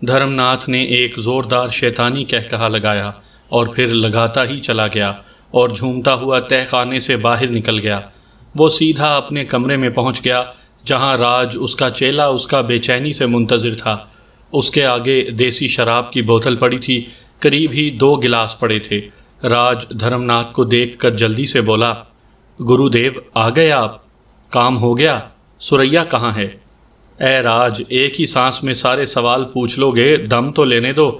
دھرم ناتھ نے ایک زوردار شیطانی کہا لگایا اور پھر لگاتا ہی چلا گیا اور جھومتا ہوا تہہ خانے سے باہر نکل گیا۔ وہ سیدھا اپنے کمرے میں پہنچ گیا جہاں راج اس کا چیلا اس کا بے چینی سے منتظر تھا۔ اس کے آگے دیسی شراب کی بوتل پڑی تھی، قریب ہی 2 گلاس پڑے تھے۔ راج دھرم ناتھ کو دیکھ کر جلدی سے بولا، گرو دیو آ گئے آپ؟ کام ہو گیا؟ سریا کہاں ہے؟ اے راج، ایک ہی سانس میں سارے سوال پوچھ لو گے، دم تو لینے دو،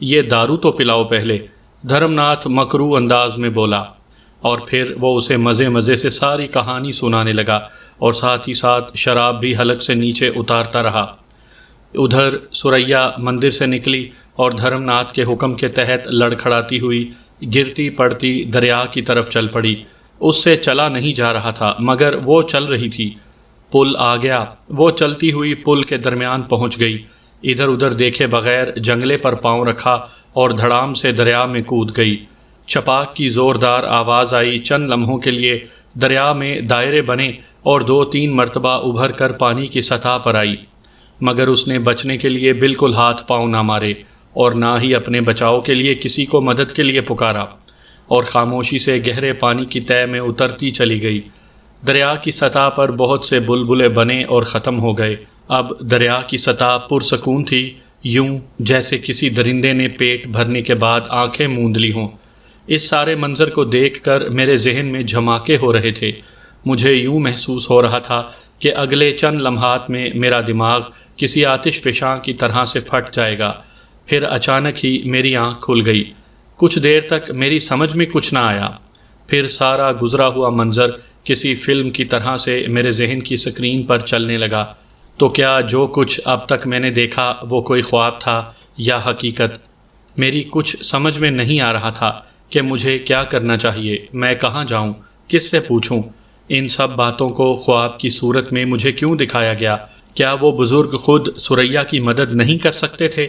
یہ دارو تو پلاؤ پہلے، دھرم ناتھ مکروہ انداز میں بولا۔ اور پھر وہ اسے مزے مزے سے ساری کہانی سنانے لگا اور ساتھ ہی ساتھ شراب بھی حلق سے نیچے اتارتا رہا۔ ادھر سریا مندر سے نکلی اور دھرم ناتھ کے حکم کے تحت لڑکھڑاتی ہوئی گرتی پڑتی دریا کی طرف چل پڑی۔ اس سے چلا نہیں جا رہا تھا مگر وہ چل رہی تھی۔ پل آ گیا، وہ چلتی ہوئی پل کے درمیان پہنچ گئی، ادھر ادھر دیکھے بغیر جنگلے پر پاؤں رکھا اور دھڑام سے دریا میں کود گئی۔ چھپاک کی زوردار آواز آئی، چند لمحوں کے لیے دریا میں دائرے بنے اور 2-3 مرتبہ ابھر کر پانی کی سطح پر آئی، مگر اس نے بچنے کے لیے بالکل ہاتھ پاؤں نہ مارے اور نہ ہی اپنے بچاؤ کے لیے کسی کو مدد کے لیے پکارا، اور خاموشی سے گہرے پانی کی تہہ میں اترتی چلی گئی۔ دریا کی سطح پر بہت سے بلبلے بنے اور ختم ہو گئے۔ اب دریا کی سطح پرسکون تھی، یوں جیسے کسی درندے نے پیٹ بھرنے کے بعد آنکھیں موند لی ہوں۔ اس سارے منظر کو دیکھ کر میرے ذہن میں جھماکے ہو رہے تھے۔ مجھے یوں محسوس ہو رہا تھا کہ اگلے چند لمحات میں میرا دماغ کسی آتش فشاں کی طرح سے پھٹ جائے گا۔ پھر اچانک ہی میری آنکھ کھل گئی۔ کچھ دیر تک میری سمجھ میں کچھ نہ آیا، پھر سارا گزرا ہوا منظر کسی فلم کی طرح سے میرے ذہن کی سکرین پر چلنے لگا۔ تو کیا جو کچھ اب تک میں نے دیکھا وہ کوئی خواب تھا یا حقیقت؟ میری کچھ سمجھ میں نہیں آ رہا تھا کہ مجھے کیا کرنا چاہیے، میں کہاں جاؤں، کس سے پوچھوں؟ ان سب باتوں کو خواب کی صورت میں مجھے کیوں دکھایا گیا؟ کیا وہ بزرگ خود سریا کی مدد نہیں کر سکتے تھے؟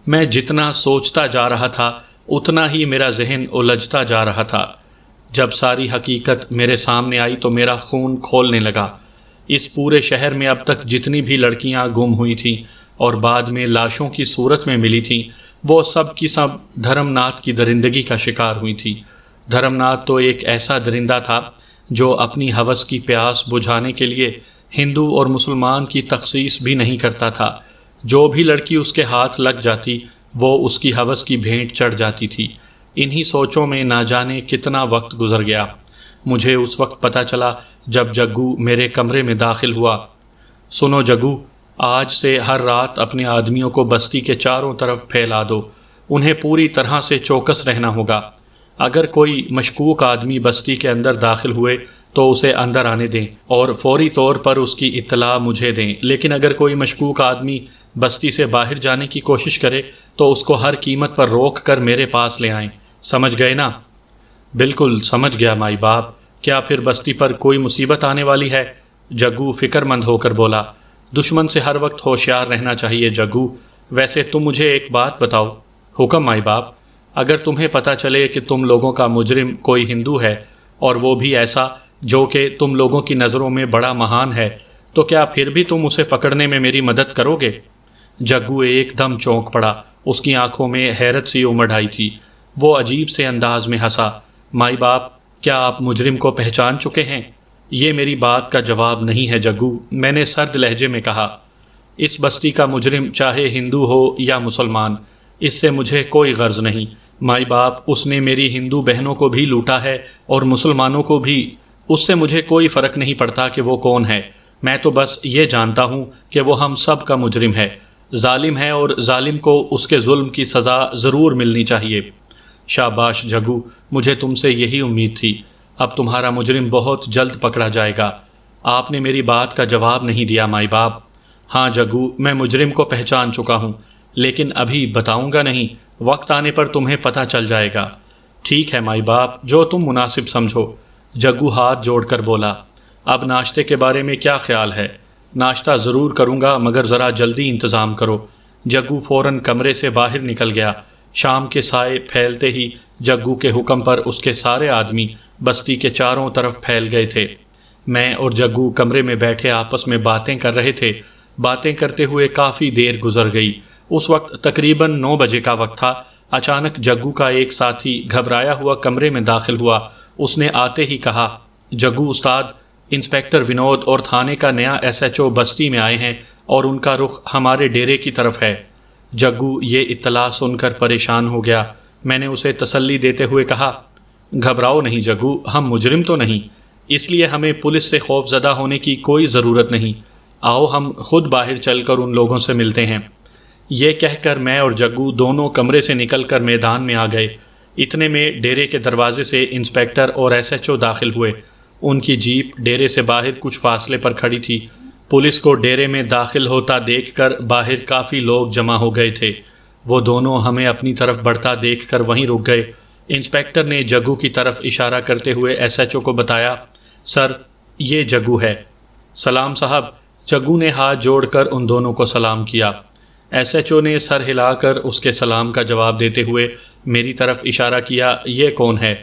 میں جتنا سوچتا جا رہا تھا اتنا ہی میرا ذہن الجھتا جا رہا تھا۔ جب ساری حقیقت میرے سامنے آئی تو میرا خون کھولنے لگا۔ اس پورے شہر میں اب تک جتنی بھی لڑکیاں گم ہوئی تھیں اور بعد میں لاشوں کی صورت میں ملی تھیں، وہ سب کی سب دھرم ناتھ کی درندگی کا شکار ہوئی تھی۔ دھرم ناتھ تو ایک ایسا درندہ تھا جو اپنی ہوس کی پیاس بجھانے کے لیے ہندو اور مسلمان کی تخصیص بھی نہیں کرتا تھا۔ جو بھی لڑکی اس کے ہاتھ لگ جاتی وہ اس کی ہوس کی بھینٹ چڑھ جاتی تھی۔ انہی سوچوں میں نہ جانے کتنا وقت گزر گیا۔ مجھے اس وقت پتہ چلا جب جگو میرے کمرے میں داخل ہوا۔ سنو جگو، آج سے ہر رات اپنے آدمیوں کو بستی کے چاروں طرف پھیلا دو، انہیں پوری طرح سے چوکس رہنا ہوگا۔ اگر کوئی مشکوک آدمی بستی کے اندر داخل ہوئے تو اسے اندر آنے دیں اور فوری طور پر اس کی اطلاع مجھے دیں، لیکن اگر کوئی مشکوک آدمی بستی سے باہر جانے کی کوشش کرے تو اس کو ہر قیمت پر روک کر میرے پاس لے آئیں۔ سمجھ گئے نا؟ بالکل سمجھ گیا مائی باپ۔ کیا پھر بستی پر کوئی مصیبت آنے والی ہے؟ جگو فکر مند ہو کر بولا۔ دشمن سے ہر وقت ہوشیار رہنا چاہیے جگو۔ ویسے تم مجھے ایک بات بتاؤ۔ حکم مائی باپ۔ اگر تمہیں پتہ چلے کہ تم لوگوں کا مجرم کوئی ہندو ہے اور وہ بھی ایسا جو کہ تم لوگوں کی نظروں میں بڑا مہان ہے، تو کیا پھر بھی تم اسے پکڑنے میں میری مدد کرو گے؟ جگو ایک دم چونک پڑا، اس کی آنکھوں میں حیرت سی امڑ آئی تھی۔ وہ عجیب سے انداز میں ہنسا۔ مائی باپ، کیا آپ مجرم کو پہچان چکے ہیں؟ یہ میری بات کا جواب نہیں ہے جگو، میں نے سرد لہجے میں کہا۔ اس بستی کا مجرم چاہے ہندو ہو یا مسلمان، اس سے مجھے کوئی غرض نہیں۔ مائی باپ، اس نے میری ہندو بہنوں کو بھی لوٹا ہے اور مسلمانوں کو بھی، اس سے مجھے کوئی فرق نہیں پڑتا کہ وہ کون ہے۔ میں تو بس یہ جانتا ہوں کہ وہ ہم سب کا مجرم ہے، ظالم ہے، اور ظالم کو اس کے ظلم کی سزا ضرور ملنی چاہیے۔ شاباش جگو، مجھے تم سے یہی امید تھی۔ اب تمہارا مجرم بہت جلد پکڑا جائے گا۔ آپ نے میری بات کا جواب نہیں دیا مائی باپ۔ ہاں جگو، میں مجرم کو پہچان چکا ہوں، لیکن ابھی بتاؤں گا نہیں، وقت آنے پر تمہیں پتہ چل جائے گا۔ ٹھیک ہے مائی باپ، جو تم مناسب سمجھو، جگو ہاتھ جوڑ کر بولا۔ اب ناشتے کے بارے میں کیا خیال ہے؟ ناشتہ ضرور کروں گا مگر ذرا جلدی انتظام کرو۔ جگو فوراً کمرے سے باہر نکل گیا۔ شام کے سائے پھیلتے ہی جگو کے حکم پر اس کے سارے آدمی بستی کے چاروں طرف پھیل گئے تھے۔ میں اور جگو کمرے میں بیٹھے آپس میں باتیں کر رہے تھے۔ باتیں کرتے ہوئے کافی دیر گزر گئی اس وقت تقریباً 9 بجے کا وقت تھا۔ اچانک جگو کا ایک ساتھی گھبرایا ہوا کمرے میں داخل ہوا۔ اس نے آتے ہی کہا، جگو استاد، انسپیکٹر ونود اور تھانے کا نیا SHO بستی میں آئے ہیں اور ان کا رخ ہمارے ڈیرے کی طرف ہے۔ جگو یہ اطلاع سن کر پریشان ہو گیا۔ میں نے اسے تسلی دیتے ہوئے کہا، گھبراؤ نہیں جگو، ہم مجرم تو نہیں، اس لیے ہمیں پولیس سے خوف زدہ ہونے کی کوئی ضرورت نہیں۔ آؤ ہم خود باہر چل کر ان لوگوں سے ملتے ہیں۔ یہ کہہ کر میں اور جگو دونوں کمرے سے نکل کر میدان میں آ گئے۔ اتنے میں ڈیرے کے دروازے سے انسپیکٹر اور SHO داخل ہوئے۔ ان کی جیپ ڈیرے سے باہر کچھ فاصلے پر کھڑی تھی۔ پولیس کو ڈیرے میں داخل ہوتا دیکھ کر باہر کافی لوگ جمع ہو گئے تھے۔ وہ دونوں ہمیں اپنی طرف بڑھتا دیکھ کر وہیں رک گئے۔ انسپیکٹر نے جگو کی طرف اشارہ کرتے ہوئے SHO کو بتایا، سر یہ جگو ہے۔ سلام صاحب۔ جگو نے ہاتھ جوڑ کر ان دونوں کو سلام کیا۔ SHO نے سر ہلا کر اس کے سلام کا جواب دیتے ہوئے میری طرف اشارہ کیا، یہ کون ہے؟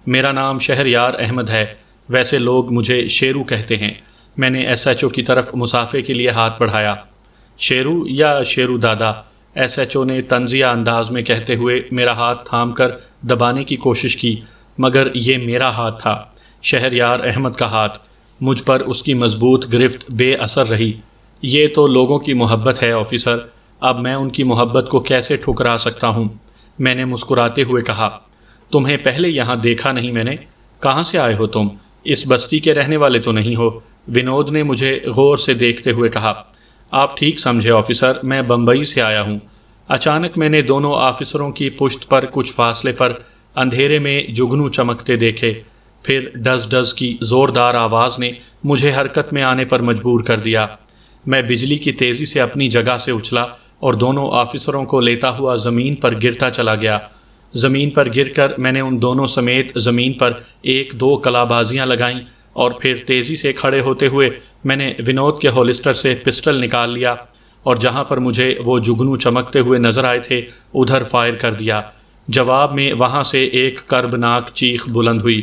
میرا نام شہریار احمد ہے، ویسے لوگ مجھے شیرو کہتے ہیں۔ میں نے SHO کی طرف مصافحے کے لیے ہاتھ بڑھایا۔ شیرو یا شیرو دادا؟ SHO نے طنزیہ انداز میں کہتے ہوئے میرا ہاتھ تھام کر دبانے کی کوشش کی، مگر یہ میرا ہاتھ تھا، شہریار احمد کا ہاتھ۔ مجھ پر اس کی مضبوط گرفت بے اثر رہی۔ یہ تو لوگوں کی محبت ہے آفیسر، اب میں ان کی محبت کو کیسے ٹھکرا سکتا ہوں؟ میں نے مسکراتے ہوئے کہا، تمہیں پہلے یہاں دیکھا نہیں میں نے، کہاں سے آئے ہو تم؟ اس بستی کے رہنے والے تو نہیں ہو؟ ونود نے مجھے غور سے دیکھتے ہوئے کہا، آپ ٹھیک سمجھے آفیسر، میں بمبئی سے آیا ہوں۔ اچانک میں نے دونوں آفیسروں کی پشت پر کچھ فاصلے پر اندھیرے میں جگنو چمکتے دیکھے، پھر ڈز ڈز کی زوردار آواز نے مجھے حرکت میں آنے پر مجبور کر دیا۔ میں بجلی کی تیزی سے اپنی جگہ سے اچھلا اور دونوں آفیسروں کو لیتا ہوا زمین پر گرتا چلا گیا۔ زمین پر گر کر میں نے ان دونوں سمیت زمین پر 1-2 کلابازیاں لگائیں اور پھر تیزی سے کھڑے ہوتے ہوئے میں نے ونود کے ہولسٹر سے پسٹل نکال لیا اور جہاں پر مجھے وہ جگنو چمکتے ہوئے نظر آئے تھے ادھر فائر کر دیا۔ جواب میں وہاں سے ایک کربناک چیخ بلند ہوئی۔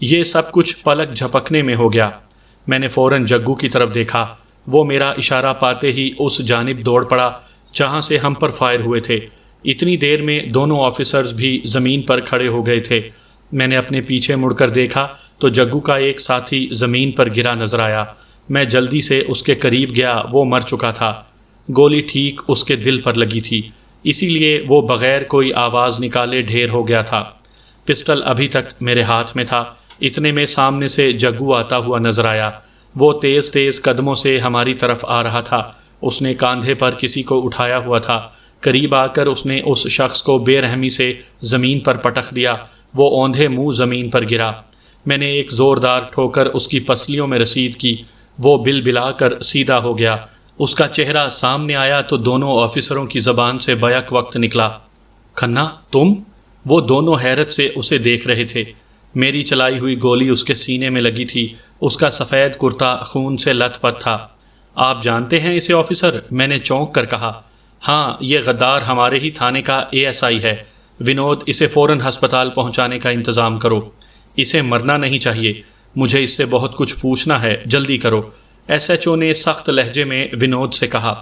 یہ سب کچھ پلک جھپکنے میں ہو گیا۔ میں نے فوراً جگو کی طرف دیکھا۔ وہ میرا اشارہ پاتے ہی اس جانب دوڑ پڑا جہاں سے ہم پر فائر ہوئے تھے۔ اتنی دیر میں دونوں آفیسرز بھی زمین پر کھڑے ہو گئے تھے۔ میں نے اپنے پیچھے مڑ کر دیکھا تو جگو کا ایک ساتھی زمین پر گرا نظر آیا۔ میں جلدی سے اس کے قریب گیا، وہ مر چکا تھا۔ گولی ٹھیک اس کے دل پر لگی تھی، اسی لیے وہ بغیر کوئی آواز نکالے ڈھیر ہو گیا تھا۔ پسٹل ابھی تک میرے ہاتھ میں تھا۔ اتنے میں سامنے سے جگو آتا ہوا نظر آیا۔ وہ تیز تیز قدموں سے ہماری طرف آ رہا تھا۔ اس نے کاندھے پر کسی کو اٹھایا ہوا تھا۔ قریب آ کر اس نے اس شخص کو بے رحمی سے زمین پر پٹخ دیا۔ وہ اوندھے منہ زمین پر گرا۔ میں نے ایک زوردار ٹھوکر اس کی پسلیوں میں رسید کی۔ وہ بل بلا کر سیدھا ہو گیا۔ اس کا چہرہ سامنے آیا تو دونوں آفیسروں کی زبان سے بیک وقت نکلا، کھنہ تم؟ وہ دونوں حیرت سے اسے دیکھ رہے تھے۔ میری چلائی ہوئی گولی اس کے سینے میں لگی تھی۔ اس کا سفید کرتا خون سے لت پت تھا۔ آپ جانتے ہیں اسے آفیسر؟ میں نے چونک کر کہا۔ ہاں، یہ غدار ہمارے ہی تھانے کا ASI ہے۔ ونود، اسے فوراً ہسپتال پہنچانے کا انتظام کرو۔ اسے مرنا نہیں چاہیے۔ مجھے اس سے بہت کچھ پوچھنا ہے، جلدی کرو۔ SHO نے سخت لہجے میں ونود سے کہا۔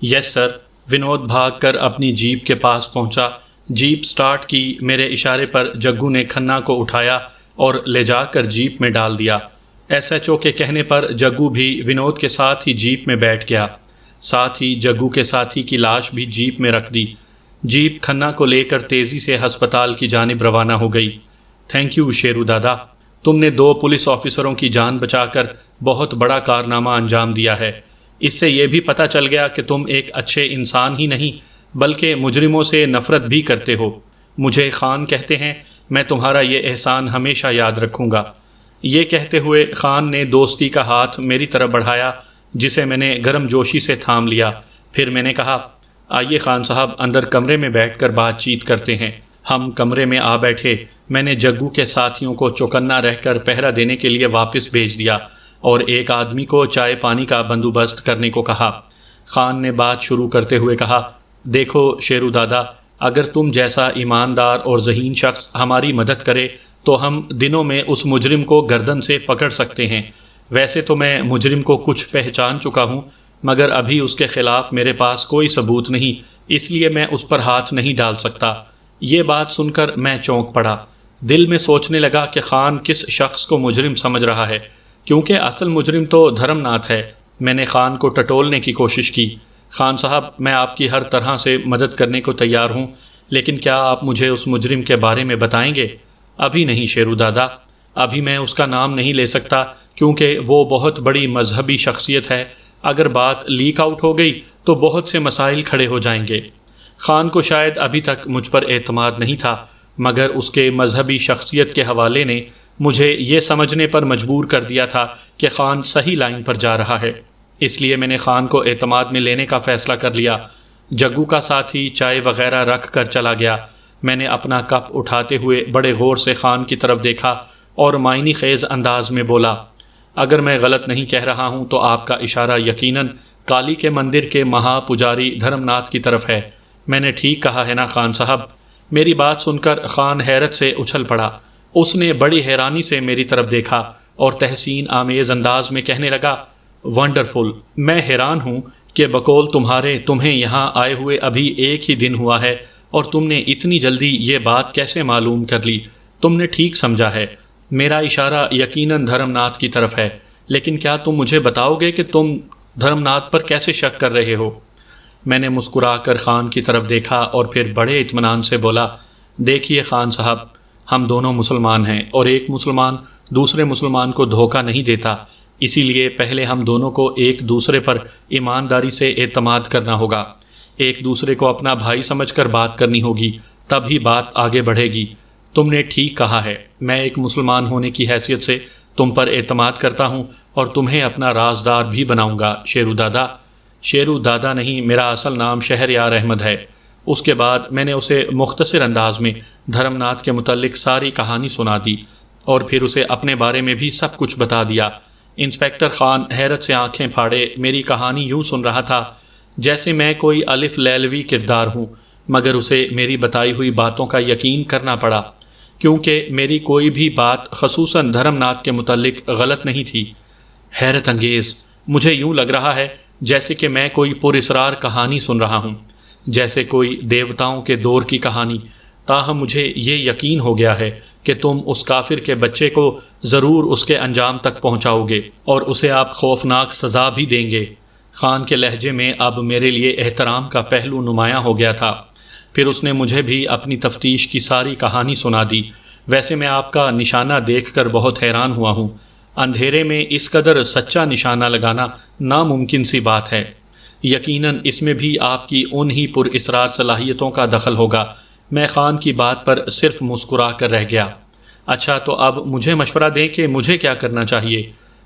یس سر۔ ونود بھاگ کر اپنی جیپ کے پاس پہنچا۔ جیپ سٹارٹ کی۔ میرے اشارے پر جگو نے کھنہ کو اٹھایا اور لے جا کر جیپ میں ڈال دیا۔ SHO کے کہنے پر جگو بھی ونود کے ساتھ ہی جیپ میں بیٹھ گیا۔ ساتھ ہی جگو کے ساتھی کی لاش بھی جیپ میں رکھ دی۔ جیپ کھنہ کو لے کر تیزی سے ہسپتال کی جانب روانہ ہو گئی۔ تھینک یو شیرو دادا، تم نے 2 پولیس آفیسروں کی جان بچا کر بہت بڑا کارنامہ انجام دیا ہے۔ اس سے یہ بھی پتہ چل گیا کہ تم ایک اچھے انسان ہی نہیں بلکہ مجرموں سے نفرت بھی کرتے ہو۔ مجھے خان کہتے ہیں، میں تمہارا یہ احسان ہمیشہ یاد رکھوں گا۔ یہ کہتے ہوئے خان نے دوستی کا ہاتھ میری طرف بڑھایا جسے میں نے گرم جوشی سے تھام لیا۔ پھر میں نے کہا، آئیے خان صاحب، اندر کمرے میں بیٹھ کر بات چیت کرتے ہیں۔ ہم کمرے میں آ بیٹھے۔ میں نے جگو کے ساتھیوں کو چوکنا رہ کر پہرا دینے کے لیے واپس بھیج دیا اور ایک آدمی کو چائے پانی کا بندوبست کرنے کو کہا۔ خان نے بات شروع کرتے ہوئے کہا، دیکھو شیرو دادا، اگر تم جیسا ایماندار اور ذہین شخص ہماری مدد کرے تو ہم دنوں میں اس مجرم کو گردن سے پکڑ سکتے ہیں۔ ویسے تو میں مجرم کو کچھ پہچان چکا ہوں، مگر ابھی اس کے خلاف میرے پاس کوئی ثبوت نہیں، اس لیے میں اس پر ہاتھ نہیں ڈال سکتا۔ یہ بات سن کر میں چونک پڑا۔ دل میں سوچنے لگا کہ خان کس شخص کو مجرم سمجھ رہا ہے، کیونکہ اصل مجرم تو دھرم ناتھ ہے۔ میں نے خان کو ٹٹولنے کی کوشش کی۔ خان صاحب، میں آپ کی ہر طرح سے مدد کرنے کو تیار ہوں، لیکن کیا آپ مجھے اس مجرم کے بارے میں بتائیں گے؟ ابھی نہیں شیرو دادا، ابھی میں اس کا نام نہیں لے سکتا، کیونکہ وہ بہت بڑی مذہبی شخصیت ہے۔ اگر بات لیک آؤٹ ہو گئی تو بہت سے مسائل کھڑے ہو جائیں گے۔ خان کو شاید ابھی تک مجھ پر اعتماد نہیں تھا، مگر اس کے مذہبی شخصیت کے حوالے نے مجھے یہ سمجھنے پر مجبور کر دیا تھا کہ خان صحیح لائن پر جا رہا ہے۔ اس لیے میں نے خان کو اعتماد میں لینے کا فیصلہ کر لیا۔ جگو کا ساتھی چائے وغیرہ رکھ کر چلا گیا۔ میں نے اپنا کپ اٹھاتے ہوئے بڑے غور سے خان کی طرف دیکھا اور معنی خیز انداز میں بولا، اگر میں غلط نہیں کہہ رہا ہوں تو آپ کا اشارہ یقیناً کالی کے مندر کے مہا پجاری دھرم ناتھ کی طرف ہے۔ میں نے ٹھیک کہا ہے نا خان صاحب؟ میری بات سن کر خان حیرت سے اچھل پڑا۔ اس نے بڑی حیرانی سے میری طرف دیکھا اور تحسین آمیز انداز میں کہنے لگا، ونڈرفل! میں حیران ہوں کہ بقول تمہیں یہاں آئے ہوئے ابھی ایک ہی دن ہوا ہے اور تم نے اتنی جلدی یہ بات کیسے معلوم کر لی؟ تم نے ٹھیک سمجھا ہے، میرا اشارہ یقیناً دھرم ناتھ کی طرف ہے، لیکن کیا تم مجھے بتاؤ گے کہ تم دھرم ناتھ پر کیسے شک کر رہے ہو؟ میں نے مسکرا کر خان کی طرف دیکھا اور پھر بڑے اطمینان سے بولا، دیکھیے خان صاحب، ہم دونوں مسلمان ہیں اور ایک مسلمان دوسرے مسلمان کو دھوکہ نہیں دیتا، اسی لیے پہلے ہم دونوں کو ایک دوسرے پر ایمانداری سے اعتماد کرنا ہوگا، ایک دوسرے کو اپنا بھائی سمجھ کر بات کرنی ہوگی، تب ہی بات آگے بڑھے گی۔ تم نے ٹھیک کہا ہے، میں ایک مسلمان ہونے کی حیثیت سے تم پر اعتماد کرتا ہوں اور تمہیں اپنا رازدار بھی بناؤں گا شیرو دادا۔ شیرو دادا نہیں، میرا اصل نام شہریار احمد ہے۔ اس کے بعد میں نے اسے مختصر انداز میں دھرم ناتھ کے متعلق ساری کہانی سنا دی اور پھر اسے اپنے بارے میں بھی سب کچھ بتا دیا۔ انسپکٹر خان حیرت سے آنکھیں پھاڑے میری کہانی یوں سن رہا تھا جیسے میں کوئی الف لیلوی کردار ہوں، مگر اسے میری بتائی ہوئی باتوں کا یقین کرنا پڑا، کیونکہ میری کوئی بھی بات خصوصاً دھرم ناتھ کے متعلق غلط نہیں تھی۔ حیرت انگیز، مجھے یوں لگ رہا ہے جیسے کہ میں کوئی پراسرار کہانی سن رہا ہوں، جیسے کوئی دیوتاؤں کے دور کی کہانی۔ تاہم مجھے یہ یقین ہو گیا ہے کہ تم اس کافر کے بچے کو ضرور اس کے انجام تک پہنچاؤ گے اور اسے آپ خوفناک سزا بھی دیں گے۔ خان کے لہجے میں اب میرے لیے احترام کا پہلو نمایاں ہو گیا تھا۔ پھر اس نے مجھے بھی اپنی تفتیش کی ساری کہانی سنا دی۔ ویسے میں آپ کا نشانہ دیکھ کر بہت حیران ہوا ہوں۔ اندھیرے میں اس قدر سچا نشانہ لگانا ناممکن سی بات ہے۔ یقیناً اس میں بھی آپ کی انہی پر اسرار صلاحیتوں کا دخل ہوگا۔ میں خان کی بات پر صرف مسکرا کر رہ گیا۔ اچھا، تو اب مجھے مشورہ دیں کہ مجھے کیا کرنا چاہیے؟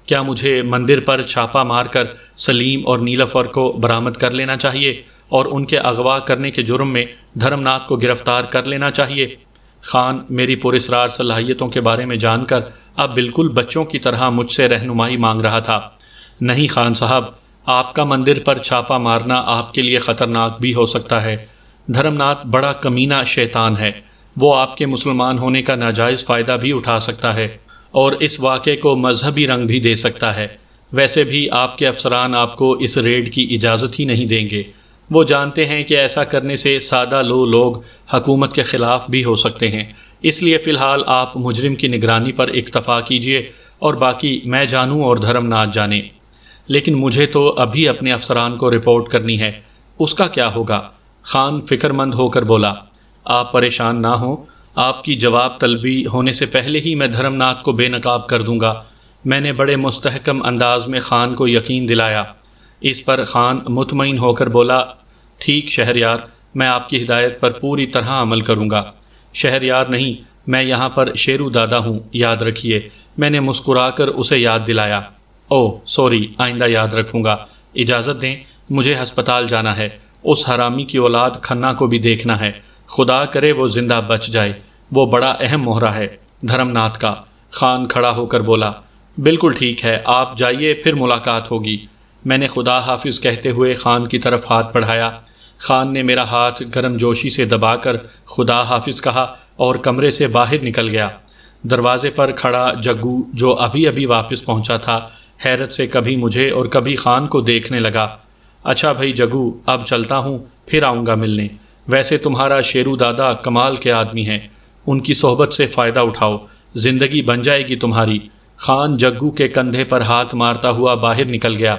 کیا مجھے مندر پر چھاپا مار کر سلیم اور نیلوفر کو برآمد کر لینا چاہیے اور ان کے اغوا کرنے کے جرم میں دھرم ناتھ کو گرفتار کر لینا چاہیے؟ خان میری پراسرار صلاحیتوں کے بارے میں جان کر اب بالکل بچوں کی طرح مجھ سے رہنمائی مانگ رہا تھا۔ نہیں خان صاحب، آپ کا مندر پر چھاپا مارنا آپ کے لیے خطرناک بھی ہو سکتا ہے۔ دھرم ناتھ بڑا کمینہ شیطان ہے، وہ آپ کے مسلمان ہونے کا ناجائز فائدہ بھی اٹھا سکتا ہے اور اس واقعے کو مذہبی رنگ بھی دے سکتا ہے۔ ویسے بھی آپ کے افسران آپ کو اس ریڈ کی اجازت ہی نہیں دیں گے۔ وہ جانتے ہیں کہ ایسا کرنے سے سادہ لوگ حکومت کے خلاف بھی ہو سکتے ہیں، اس لیے فی الحال آپ مجرم کی نگرانی پر اکتفا کیجیے اور باقی میں جانوں اور دھرم ناتھ جانے۔ لیکن مجھے تو ابھی اپنے افسران کو رپورٹ کرنی ہے، اس کا کیا ہوگا؟ خان فکر مند ہو کر بولا، آپ پریشان نہ ہوں، آپ کی جواب طلبی ہونے سے پہلے ہی میں دھرم ناتھ کو بے نقاب کر دوں گا۔ میں نے بڑے مستحکم انداز میں خان کو یقین دلایا۔ اس پر خان مطمئن ہو کر بولا، ٹھیک شہریار، میں آپ کی ہدایت پر پوری طرح عمل کروں گا۔ شہریار نہیں، میں یہاں پر شیرو دادا ہوں، یاد رکھیے۔ میں نے مسکرا کر اسے یاد دلایا۔ اوہ سوری، آئندہ یاد رکھوں گا۔ اجازت دیں، مجھے ہسپتال جانا ہے، اس حرامی کی اولاد کھنہ کو بھی دیکھنا ہے، خدا کرے وہ زندہ بچ جائے، وہ بڑا اہم مہرہ ہے دھرم ناتھ کا۔ خان کھڑا ہو کر بولا، بالکل ٹھیک ہے، آپ جائیے، پھر ملاقات ہوگی۔ میں نے خدا حافظ کہتے ہوئے خان کی طرف ہاتھ بڑھایا۔ خان نے میرا ہاتھ گرم جوشی سے دبا کر خدا حافظ کہا اور کمرے سے باہر نکل گیا۔ دروازے پر کھڑا جگو، جو ابھی ابھی واپس پہنچا تھا، حیرت سے کبھی مجھے اور کبھی خان کو دیکھنے لگا۔ اچھا بھائی جگو، اب چلتا ہوں، پھر آؤں گا ملنے۔ ویسے تمہارا شیرو دادا کمال کے آدمی ہیں، ان کی صحبت سے فائدہ اٹھاؤ، زندگی بن جائے گی تمہاری۔ خان جگو کے کندھے پر ہاتھ مارتا ہوا باہر نکل گیا۔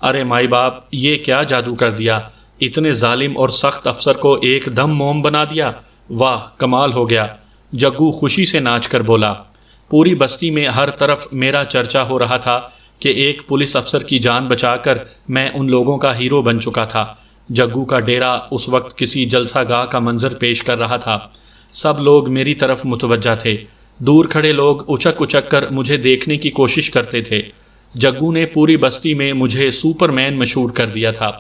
ارے مائی باپ، یہ کیا جادو کر دیا؟ اتنے ظالم اور سخت افسر کو ایک دم موم بنا دیا؟ واہ، کمال ہو گیا۔ جگو خوشی سے ناچ کر بولا۔ پوری بستی میں ہر طرف میرا چرچا ہو رہا تھا کہ ایک پولیس افسر کی جان بچا کر میں ان لوگوں کا ہیرو بن چکا تھا۔ جگو کا ڈیرا اس وقت کسی جلسہ گاہ کا منظر پیش کر رہا تھا۔ سب لوگ میری طرف متوجہ تھے۔ دور کھڑے لوگ اچک اچک کر مجھے دیکھنے کی کوشش کرتے تھے۔ جگو نے پوری بستی میں مجھے سپر مین مشہور کر دیا تھا۔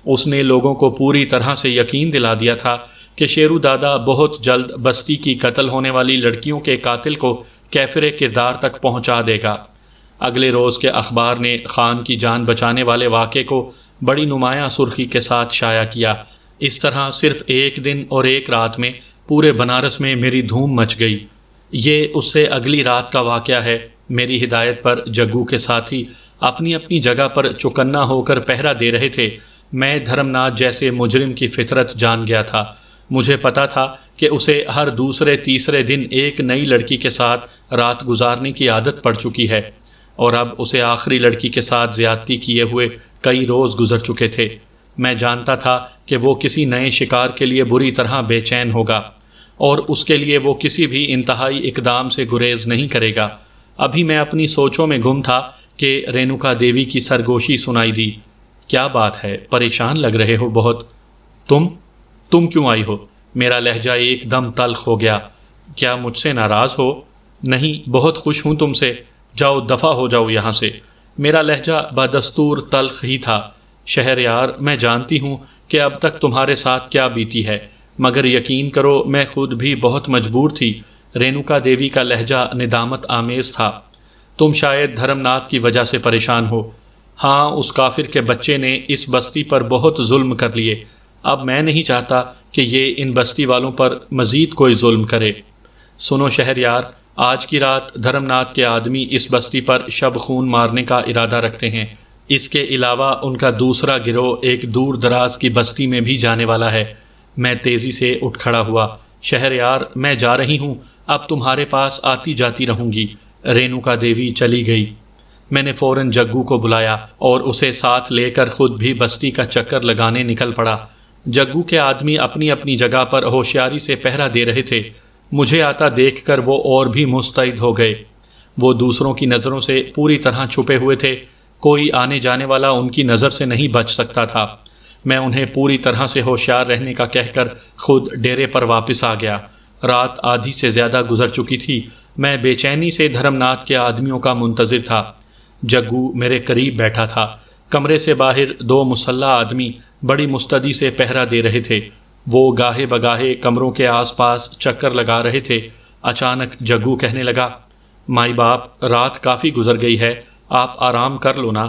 اس نے لوگوں کو پوری طرح سے یقین دلا دیا تھا کہ شیرو دادا بہت جلد بستی کی قتل ہونے والی لڑکیوں کے قاتل کو کیفر کردار تک پہنچا دے گا۔ اگلے روز کے اخبار نے خان کی جان بچانے والے واقعے کو بڑی نمایاں سرخی کے ساتھ شائع کیا۔ اس طرح صرف ایک دن اور ایک رات میں پورے بنارس میں میری دھوم مچ گئی۔ یہ اس سے اگلی رات کا واقعہ ہے۔ میری ہدایت پر جگو کے ساتھی اپنی اپنی جگہ پر چوکنا ہو کر پہرا دے رہے تھے۔ میں دھرم ناتھ جیسے مجرم کی فطرت جان گیا تھا۔ مجھے پتا تھا کہ اسے ہر دوسرے تیسرے دن ایک نئی لڑکی کے ساتھ رات گزارنے کی عادت پڑ چکی ہے، اور اب اسے آخری لڑکی کے ساتھ زیادتی کیے ہوئے کئی روز گزر چکے تھے۔ میں جانتا تھا کہ وہ کسی نئے شکار کے لیے بری طرح بے چین ہوگا، اور اس کے لیے وہ کسی بھی انتہائی اقدام سے گریز نہیں کرے گا۔ ابھی میں اپنی سوچوں میں گم تھا کہ رینوکا دیوی کی سرگوشی سنائی دی۔ کیا بات ہے، پریشان لگ رہے ہو بہت۔ تم کیوں آئی ہو؟ میرا لہجہ ایک دم تلخ ہو گیا۔ کیا مجھ سے ناراض ہو؟ نہیں، بہت خوش ہوں تم سے۔ جاؤ، دفع ہو جاؤ یہاں سے۔ میرا لہجہ بدستور تلخ ہی تھا۔ شہریار، میں جانتی ہوں کہ اب تک تمہارے ساتھ کیا بیتی ہے، مگر یقین کرو میں خود بھی بہت مجبور تھی۔ رینوکا دیوی کا لہجہ ندامت آمیز تھا۔ تم شاید دھرم ناتھ کی وجہ سے پریشان ہو۔ ہاں، اس کافر کے بچے نے اس بستی پر بہت ظلم کر لیے۔ اب میں نہیں چاہتا کہ یہ ان بستی والوں پر مزید کوئی ظلم کرے۔ سنو شہریار، آج کی رات دھرم ناتھ کے آدمی اس بستی پر شب خون مارنے کا ارادہ رکھتے ہیں۔ اس کے علاوہ ان کا دوسرا گروہ ایک دور دراز کی بستی میں بھی جانے والا ہے۔ میں تیزی سے اٹھ کھڑا ہوا۔ شہریار، میں جا رہی ہوں، اب تمہارے پاس آتی جاتی رہوں گی۔ رینوکا دیوی چلی گئی۔ میں نے فوراً جگو کو بلایا اور اسے ساتھ لے کر خود بھی بستی کا چکر لگانے نکل پڑا۔ جگو کے آدمی اپنی اپنی جگہ پر ہوشیاری سے پہرا دے رہے تھے۔ مجھے آتا دیکھ کر وہ اور بھی مستعد ہو گئے۔ وہ دوسروں کی نظروں سے پوری طرح چھپے ہوئے تھے۔ کوئی آنے جانے والا ان کی نظر سے نہیں بچ سکتا تھا۔ میں انہیں پوری طرح سے ہوشیار رہنے کا کہہ کر خود ڈیرے پر واپس آ گیا۔ رات آدھی سے زیادہ گزر چکی تھی۔ میں بے چینی سے دھرم ناتھ کے آدمیوں کا منتظر تھا۔ جگو میرے قریب بیٹھا تھا۔ کمرے سے باہر دو مسلح آدمی بڑی مستعدی سے پہرا دے رہے تھے۔ وہ گاہے بگاہے کمروں کے آس پاس چکر لگا رہے تھے۔ اچانک جگو کہنے لگا، مائی باپ، رات کافی گزر گئی ہے، آپ آرام کر لو نا۔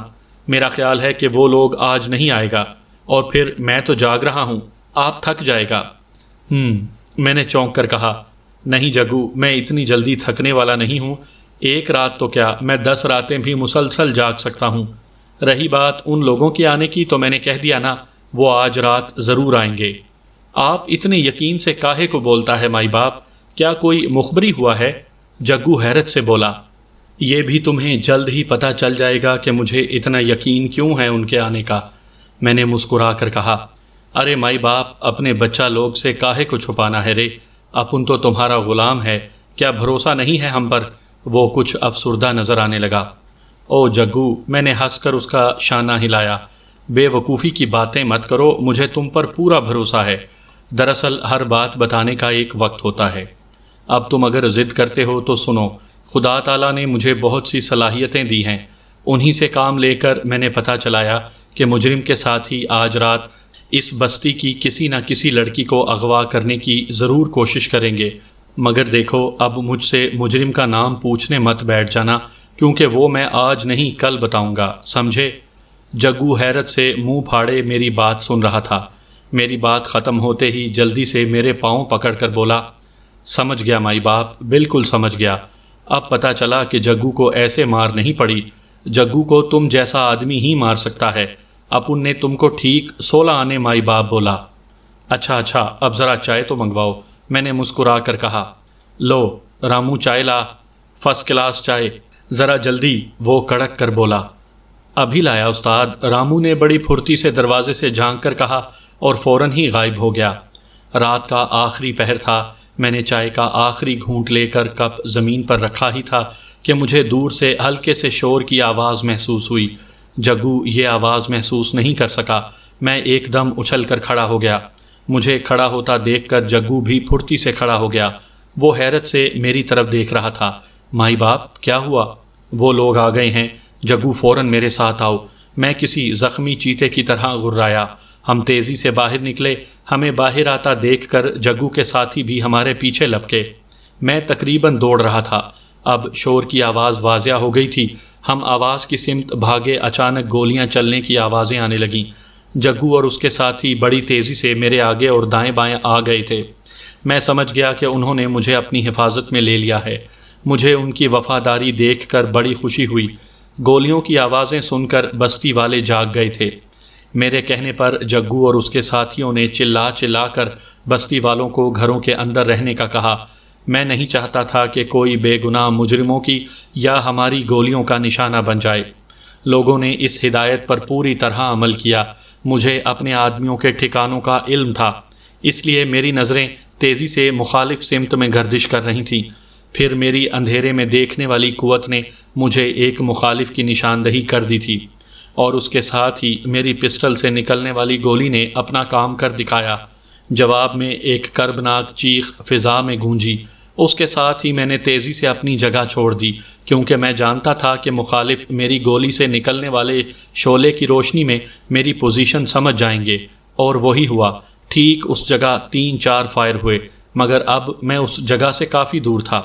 میرا خیال ہے کہ وہ لوگ آج نہیں آئے گا، اور پھر میں تو جاگ رہا ہوں، آپ تھک جائے گا۔ میں نے چونک کر کہا، نہیں جگو، میں اتنی جلدی تھکنے والا نہیں ہوں۔ ایک رات تو کیا، میں 10 راتیں بھی مسلسل جاگ سکتا ہوں۔ رہی بات ان لوگوں کی آنے کی، تو میں نے کہہ دیا نا، وہ آج رات ضرور آئیں گے۔ آپ اتنے یقین سے کاہے کو بولتا ہے مائی باپ؟ کیا کوئی مخبری ہوا ہے؟ جگو حیرت سے بولا۔ یہ بھی تمہیں جلد ہی پتہ چل جائے گا کہ مجھے اتنا یقین کیوں ہے ان کے آنے کا، میں نے مسکرا کر کہا۔ ارے مائی باپ، اپنے بچہ لوگ سے کاہے کو چھپانا ہے رے؟ اپن تو تمہارا غلام ہے، کیا بھروسہ نہیں ہے ہم پر؟ وہ کچھ افسردہ نظر آنے لگا۔ او جگو، میں نے ہنس کر اس کا شانہ ہلایا۔ بے وقوفی کی باتیں مت کرو، مجھے تم پر پورا بھروسہ ہے۔ دراصل ہر بات بتانے کا ایک وقت ہوتا ہے۔ اب تم اگر ضد کرتے ہو تو سنو، خدا تعالیٰ نے مجھے بہت سی صلاحیتیں دی ہیں۔ انہی سے کام لے کر میں نے پتہ چلایا کہ مجرم کے ساتھی آج رات اس بستی کی کسی نہ کسی لڑکی کو اغوا کرنے کی ضرور کوشش کریں گے۔ مگر دیکھو، اب مجھ سے مجرم کا نام پوچھنے مت بیٹھ جانا، کیونکہ وہ میں آج نہیں کل بتاؤں گا، سمجھے؟ جگو حیرت سے منہ پھاڑے میری بات سن رہا تھا۔ میری بات ختم ہوتے ہی جلدی سے میرے پاؤں پکڑ کر بولا، سمجھ گیا مائی باپ، بالکل سمجھ گیا۔ اب پتہ چلا کہ جگو کو ایسے مار نہیں پڑی۔ جگو کو تم جیسا آدمی ہی مار سکتا ہے۔ اپن نے تم کو ٹھیک 16 آنے مائی باپ بولا۔ اچھا اب ذرا چائے تو منگواؤ، میں نے مسکرا کر کہا۔ لو رامو چائے لا، فرسٹ کلاس چائے، ذرا جلدی، وہ کڑک کر بولا۔ ابھی لایا استاد، رامو نے بڑی پھرتی سے دروازے سے جھانک کر کہا اور فوراً ہی غائب ہو گیا۔ رات کا آخری پہر تھا، میں نے چائے کا آخری گھونٹ لے کر کپ زمین پر رکھا ہی تھا کہ مجھے دور سے ہلکے سے شور کی آواز محسوس ہوئی۔ جگو یہ آواز محسوس نہیں کر سکا۔ میں ایک دم اچھل کر کھڑا ہو گیا۔ مجھے کھڑا ہوتا دیکھ کر جگو بھی پھرتی سے کھڑا ہو گیا۔ وہ حیرت سے میری طرف دیکھ رہا تھا۔ مائی باپ کیا ہوا؟ وہ لوگ آ گئے ہیں، جگو فوراً میرے ساتھ آؤ۔ میں کسی زخمی چیتے کی طرح غرایا۔ ہم تیزی سے باہر نکلے۔ ہمیں باہر آتا دیکھ کر جگو کے ساتھی بھی ہمارے پیچھے لپکے۔ میں تقریباً دوڑ رہا تھا۔ اب شور کی آواز واضح ہو گئی تھی۔ ہم آواز کی سمت بھاگے، اچانک گولیاں چلنے کی آوازیں آنے لگیں۔ جگو اور اس کے ساتھی بڑی تیزی سے میرے آگے اور دائیں بائیں آ گئے تھے۔ میں سمجھ گیا کہ انہوں نے مجھے اپنی حفاظت میں لے لیا ہے۔ مجھے ان کی وفاداری دیکھ کر بڑی خوشی ہوئی۔ گولیوں کی آوازیں سن کر بستی والے جاگ گئے تھے۔ میرے کہنے پر جگو اور اس کے ساتھیوں نے چلا چلا کر بستی والوں کو گھروں کے اندر رہنے کا کہا۔ میں نہیں چاہتا تھا کہ کوئی بے گناہ مجرموں کی یا ہماری گولیوں کا نشانہ بن جائے۔ لوگوں نے اس ہدایت پر پوری طرح عمل کیا۔ مجھے اپنے آدمیوں کے ٹھکانوں کا علم تھا، اس لیے میری نظریں تیزی سے مخالف سمت میں گردش کر رہی تھیں۔ پھر میری اندھیرے میں دیکھنے والی قوت نے مجھے ایک مخالف کی نشاندہی کر دی تھی، اور اس کے ساتھ ہی میری پسٹل سے نکلنے والی گولی نے اپنا کام کر دکھایا۔ جواب میں ایک کربناک چیخ فضا میں گونجی۔ اس کے ساتھ ہی میں نے تیزی سے اپنی جگہ چھوڑ دی، کیونکہ میں جانتا تھا کہ مخالف میری گولی سے نکلنے والے شعلے کی روشنی میں میری پوزیشن سمجھ جائیں گے، اور وہی ہوا۔ ٹھیک اس جگہ 3-4 فائر ہوئے، مگر اب میں اس جگہ سے کافی دور تھا۔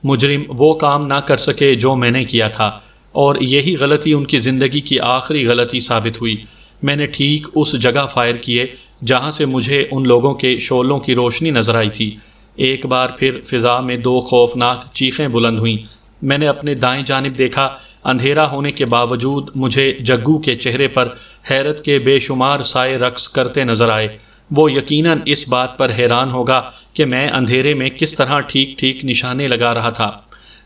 مجرم وہ کام نہ کر سکے جو میں نے کیا تھا، اور یہی غلطی ان کی زندگی کی آخری غلطی ثابت ہوئی۔ میں نے ٹھیک اس جگہ فائر کیے جہاں سے مجھے ان لوگوں کے شعلوں کی روشنی نظر آئی تھی۔ ایک بار پھر فضا میں 2 خوفناک چیخیں بلند ہوئیں۔ میں نے اپنے دائیں جانب دیکھا۔ اندھیرا ہونے کے باوجود مجھے جگو کے چہرے پر حیرت کے بے شمار سائے رقص کرتے نظر آئے۔ وہ یقیناً اس بات پر حیران ہوگا کہ میں اندھیرے میں کس طرح ٹھیک ٹھیک نشانے لگا رہا تھا۔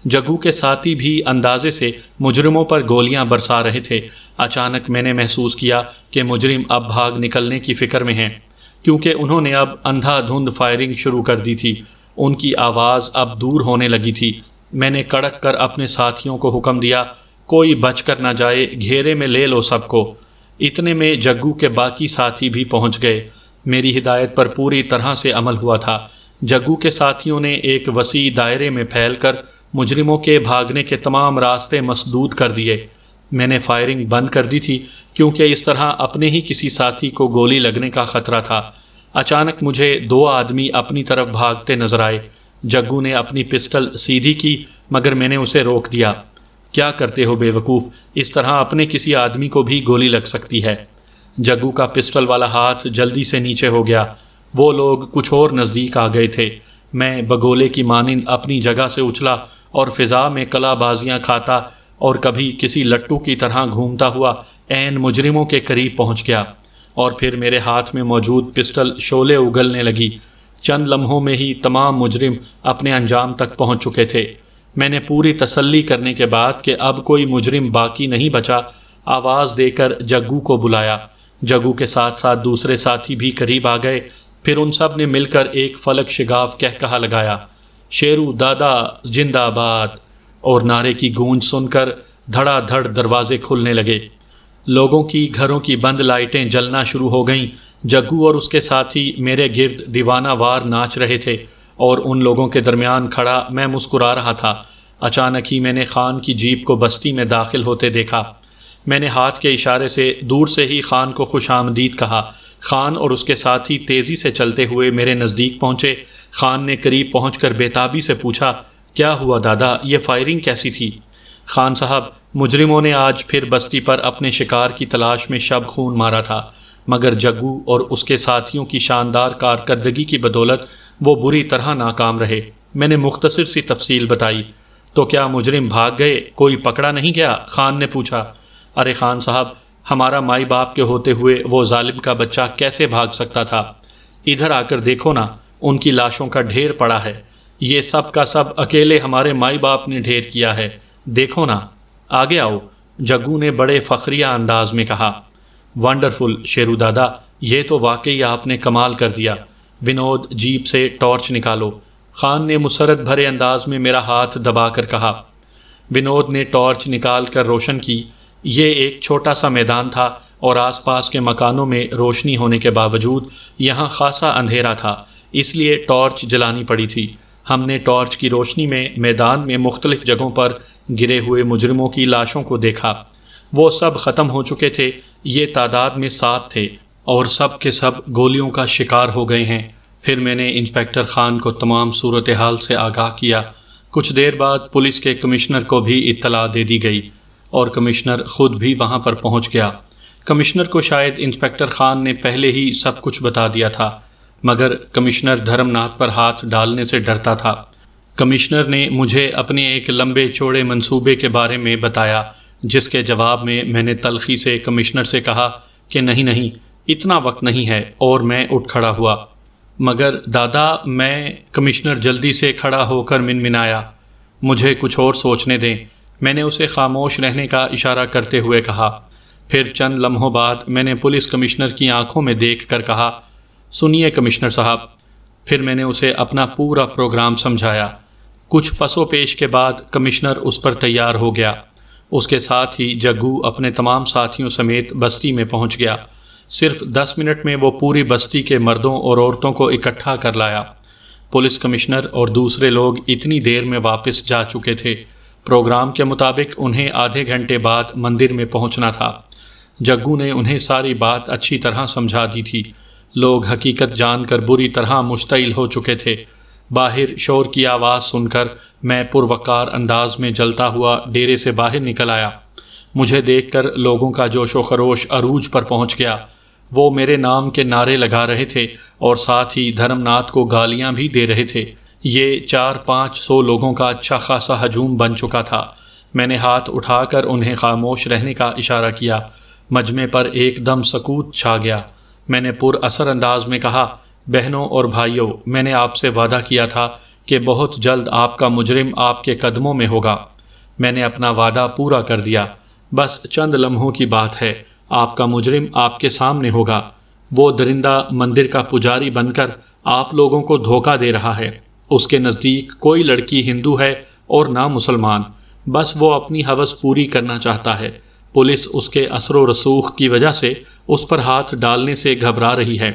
جگو کے ساتھی بھی اندازے سے مجرموں پر گولیاں برسا رہے تھے۔ اچانک میں نے محسوس کیا کہ مجرم اب بھاگ نکلنے کی فکر میں ہیں، کیونکہ انہوں نے اب اندھا دھند فائرنگ شروع کر دی تھی۔ ان کی آواز اب دور ہونے لگی تھی۔ میں نے کڑک کر اپنے ساتھیوں کو حکم دیا، کوئی بچ کر نہ جائے، گھیرے میں لے لو سب کو۔ اتنے میں جگو کے باقی ساتھی بھی پہنچ گئے۔ میری ہدایت پر پوری طرح سے عمل ہوا تھا۔ جگو کے ساتھیوں نے ایک وسیع دائرے میں پھیل کر مجرموں کے بھاگنے کے تمام راستے مسدود کر دیے۔ میں نے فائرنگ بند کر دی تھی، کیونکہ اس طرح اپنے ہی کسی ساتھی کو گولی لگنے کا خطرہ تھا۔ اچانک مجھے 2 آدمی اپنی طرف بھاگتے نظر آئے۔ جگو نے اپنی پسٹل سیدھی کی، مگر میں نے اسے روک دیا۔ کیا کرتے ہو بے وقوف، اس طرح اپنے کسی آدمی کو بھی گولی لگ سکتی ہے۔ جگو کا پسٹل والا ہاتھ جلدی سے نیچے ہو گیا۔ وہ لوگ کچھ اور نزدیک آ گئے تھے۔ میں بگولے کی مانند اپنی جگہ سے اچھلا اور فضا میں کلا بازیاں کھاتا اور کبھی کسی لٹو کی طرح گھومتا ہوا عین مجرموں کے قریب پہنچ گیا، اور پھر میرے ہاتھ میں موجود پسٹل شعلے اگلنے لگی۔ چند لمحوں میں ہی تمام مجرم اپنے انجام تک پہنچ چکے تھے۔ میں نے پوری تسلی کرنے کے بعد کہ اب کوئی مجرم باقی نہیں بچا، آواز دے کر جگو کو بلایا۔ جگو کے ساتھ ساتھ دوسرے ساتھی بھی قریب آ گئے۔ پھر ان سب نے مل کر ایک فلک شگاف کہا لگایا، شیرو دادا زندہ باد، اور نعرے کی گونج سن کر دھڑا دھڑ دروازے کھلنے لگے۔ لوگوں کی گھروں کی بند لائٹیں جلنا شروع ہو گئیں۔ جگو اور اس کے ساتھی میرے گرد دیوانہ وار ناچ رہے تھے، اور ان لوگوں کے درمیان کھڑا میں مسکرا رہا تھا۔ اچانک ہی میں نے خان کی جیپ کو بستی میں داخل ہوتے دیکھا۔ میں نے ہاتھ کے اشارے سے دور سے ہی خان کو خوش آمدید کہا۔ خان اور اس کے ساتھی تیزی سے چلتے ہوئے میرے نزدیک پہنچے۔ خان نے قریب پہنچ کر بےتابی سے پوچھا، کیا ہوا دادا، یہ فائرنگ کیسی تھی؟ خان صاحب، مجرموں نے آج پھر بستی پر اپنے شکار کی تلاش میں شب خون مارا تھا، مگر جگو اور اس کے ساتھیوں کی شاندار کارکردگی کی بدولت وہ بری طرح ناکام رہے۔ میں نے مختصر سی تفصیل بتائی۔ تو کیا مجرم بھاگ گئے، کوئی پکڑا نہیں گیا؟ خان نے پوچھا۔ ارے خان صاحب، ہمارا مائی باپ کے ہوتے ہوئے وہ ظالم کا بچہ کیسے بھاگ سکتا تھا؟ ادھر آ کر دیکھو نا، ان کی لاشوں کا ڈھیر پڑا ہے، یہ سب کا سب اکیلے ہمارے مائی باپ نے ڈھیر کیا ہے، دیکھو نا، آگے آؤ، جگو نے بڑے فخریہ انداز میں کہا۔ ونڈرفل شیرو دادا، یہ تو واقعی آپ نے کمال کر دیا۔ ونود، جیپ سے ٹارچ نکالو، خان نے مسرت بھرے انداز میں میرا ہاتھ دبا کر کہا۔ ونود نے ٹارچ نکال کر روشن کی۔ یہ ایک چھوٹا سا میدان تھا اور آس پاس کے مکانوں میں روشنی ہونے کے باوجود یہاں خاصا اندھیرا تھا، اس لیے ٹارچ جلانی پڑی تھی۔ ہم نے ٹارچ کی روشنی میں میدان میں مختلف جگہوں پر گرے ہوئے مجرموں کی لاشوں کو دیکھا۔ وہ سب ختم ہو چکے تھے، یہ تعداد میں 7 تھے، اور سب کے سب گولیوں کا شکار ہو گئے ہیں۔ پھر میں نے انسپکٹر خان کو تمام صورتحال سے آگاہ کیا۔ کچھ دیر بعد پولیس کے کمشنر کو بھی اطلاع دے دی گئی اور کمشنر خود بھی وہاں پر پہنچ گیا۔ کمشنر کو شاید انسپکٹر خان نے پہلے ہی سب کچھ بتا دیا تھا، مگر کمشنر دھرم ناتھ پر ہاتھ ڈالنے سے ڈرتا تھا۔ کمشنر نے مجھے اپنے ایک لمبے چوڑے منصوبے کے بارے میں بتایا، جس کے جواب میں نے تلخی سے کمشنر سے کہا کہ نہیں، اتنا وقت نہیں ہے، اور میں اٹھ کھڑا ہوا۔ مگر دادا، کمشنر جلدی سے کھڑا ہو کر منمنایا۔ مجھے کچھ اور سوچنے دیں، میں نے اسے خاموش رہنے کا اشارہ کرتے ہوئے کہا۔ پھر چند لمحوں بعد میں نے پولیس کمشنر کی آنکھوں میں دیکھ کر کہا، سنیے کمشنر صاحب۔ پھر میں نے اسے اپنا پورا پروگرام سمجھایا۔ کچھ پس و پیش کے بعد کمشنر اس پر تیار ہو گیا۔ اس کے ساتھ ہی جگو اپنے تمام ساتھیوں سمیت بستی میں پہنچ گیا۔ صرف 10 منٹ میں وہ پوری بستی کے مردوں اور عورتوں کو اکٹھا کر لایا۔ پولیس کمشنر اور دوسرے لوگ اتنی دیر میں واپس جا چکے تھے۔ پروگرام کے مطابق انہیں آدھے گھنٹے بعد مندر میں پہنچنا تھا۔ جگو نے انہیں ساری بات اچھی طرح سمجھا دی تھی۔ لوگ حقیقت جان کر بری طرح مشتعل ہو چکے تھے۔ باہر شور کی آواز سن کر میں پروقار انداز میں جلتا ہوا ڈیرے سے باہر نکل آیا۔ مجھے دیکھ کر لوگوں کا جوش و خروش عروج پر پہنچ گیا۔ وہ میرے نام کے نعرے لگا رہے تھے اور ساتھ ہی دھرم ناتھ کو گالیاں بھی دے رہے تھے۔ یہ 400-500 لوگوں کا اچھا خاصا ہجوم بن چکا تھا۔ میں نے ہاتھ اٹھا کر انہیں خاموش رہنے کا اشارہ کیا۔ مجمع پر ایک دم سکوت چھا گیا۔ میں نے پر اثر انداز میں کہا، بہنوں اور بھائیوں، میں نے آپ سے وعدہ کیا تھا کہ بہت جلد آپ کا مجرم آپ کے قدموں میں ہوگا۔ میں نے اپنا وعدہ پورا کر دیا۔ بس چند لمحوں کی بات ہے، آپ کا مجرم آپ کے سامنے ہوگا۔ وہ درندہ مندر کا پجاری بن کر آپ لوگوں کو دھوکہ دے رہا ہے۔ اس کے نزدیک کوئی لڑکی ہندو ہے اور نہ مسلمان، بس وہ اپنی ہوس پوری کرنا چاہتا ہے۔ پولیس اس کے اثر و رسوخ کی وجہ سے اس پر ہاتھ ڈالنے سے گھبرا رہی ہے۔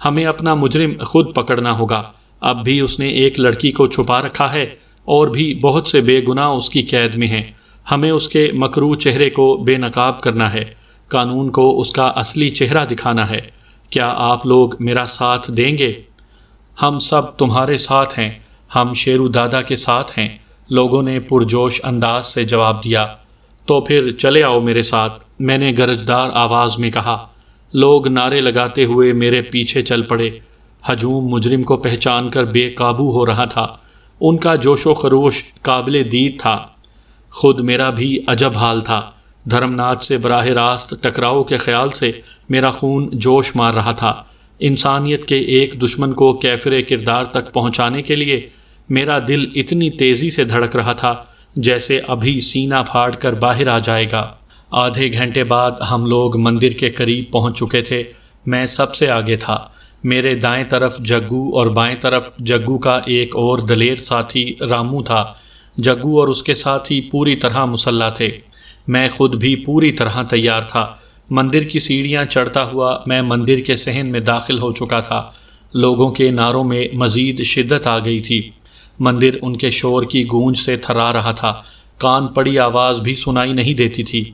ہمیں اپنا مجرم خود پکڑنا ہوگا۔ اب بھی اس نے ایک لڑکی کو چھپا رکھا ہے اور بھی بہت سے بے گناہ اس کی قید میں ہیں۔ ہمیں اس کے مکروہ چہرے کو بے نقاب کرنا ہے، قانون کو اس کا اصلی چہرہ دکھانا ہے۔ کیا آپ لوگ میرا ساتھ دیں گے؟ ہم سب تمہارے ساتھ ہیں، ہم شیرو دادا کے ساتھ ہیں، لوگوں نے پرجوش انداز سے جواب دیا۔ تو پھر چلے آؤ میرے ساتھ، میں نے گرجدار آواز میں کہا۔ لوگ نعرے لگاتے ہوئے میرے پیچھے چل پڑے۔ ہجوم مجرم کو پہچان کر بے قابو ہو رہا تھا۔ ان کا جوش و خروش قابل دید تھا۔ خود میرا بھی عجب حال تھا۔ دھرم ناتھ سے براہ راست ٹکراؤ کے خیال سے میرا خون جوش مار رہا تھا۔ انسانیت کے ایک دشمن کو کیفر کردار تک پہنچانے کے لیے میرا دل اتنی تیزی سے دھڑک رہا تھا جیسے ابھی سینہ پھاڑ کر باہر آ جائے گا۔ آدھے گھنٹے بعد ہم لوگ مندر کے قریب پہنچ چکے تھے۔ میں سب سے آگے تھا۔ میرے دائیں طرف جگو اور بائیں طرف جگو کا ایک اور دلیر ساتھی رامو تھا۔ جگو اور اس کے ساتھی پوری طرح مسلح تھے۔ میں خود بھی پوری طرح تیار تھا۔ مندر کی سیڑھیاں چڑھتا ہوا میں مندر کے صحن میں داخل ہو چکا تھا۔ لوگوں کے نعروں میں مزید شدت آ گئی تھی۔ مندر ان کے شور کی گونج سے تھرا رہا تھا۔ کان پڑی آواز بھی سنائی نہیں دیتی تھی۔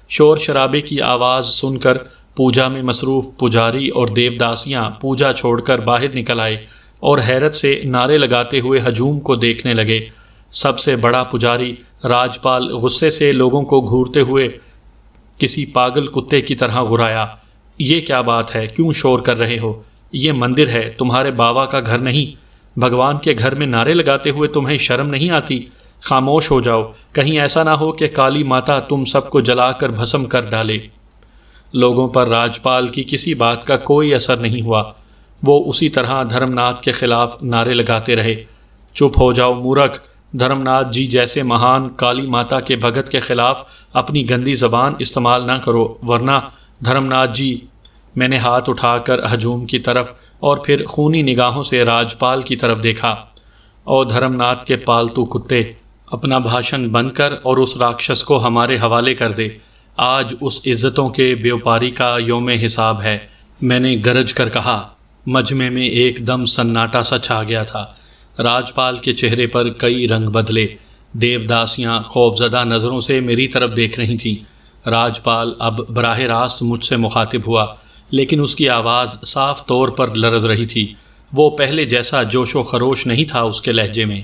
شور شرابے کی آواز سن کر پوجا میں مصروف پجاری اور دیوداسیاں پوجا چھوڑ کر باہر نکل آئے اور حیرت سے نعرے لگاتے ہوئے ہجوم کو دیکھنے لگے۔ سب سے بڑا پجاری راجپال غصے سے لوگوں کو گھورتے ہوئے کسی پاگل کتے کی طرح غرایا۔ یہ کیا بات ہے؟ کیوں شور کر رہے ہو؟ یہ مندر ہے، تمہارے بابا کا گھر نہیں۔ بھگوان کے گھر میں نعرے لگاتے ہوئے تمہیں شرم نہیں آتی؟ خاموش ہو جاؤ، کہیں ایسا نہ ہو کہ کالی ماتا تم سب کو جلا کر بھسم کر ڈالے۔ لوگوں پر راجپال کی کسی بات کا کوئی اثر نہیں ہوا۔ وہ اسی طرح دھرم ناتھ کے خلاف نعرے لگاتے رہے۔ چپ ہو جاؤ مورکھ، دھرم ناتھ جی جیسے مہان کالی ماتا کے بھگت کے خلاف اپنی گندی زبان استعمال نہ کرو، ورنہ دھرم ناتھ جی۔ میں نے ہاتھ اٹھا کر ہجوم کی طرف اور پھر خونی نگاہوں سے راجپال کی طرف دیکھا۔ اور دھرم ناتھ کے پالتو کتے، اپنا بھاشن بند کر اور اس راکشس کو ہمارے حوالے کر دے۔ آج اس عزتوں کے بیوپاری کا یوم حساب ہے، میں نے گرج کر کہا۔ مجمع میں ایک دم سناٹا سا چھا گیا تھا۔ راجپال کے چہرے پر کئی رنگ بدلے۔ دیوداسیاں خوفزدہ نظروں سے میری طرف دیکھ رہی تھیں۔ راجپال اب براہ راست مجھ سے مخاطب ہوا، لیکن اس کی آواز صاف طور پر لرز رہی تھی۔ وہ پہلے جیسا جوش و خروش نہیں تھا اس کے لہجے میں۔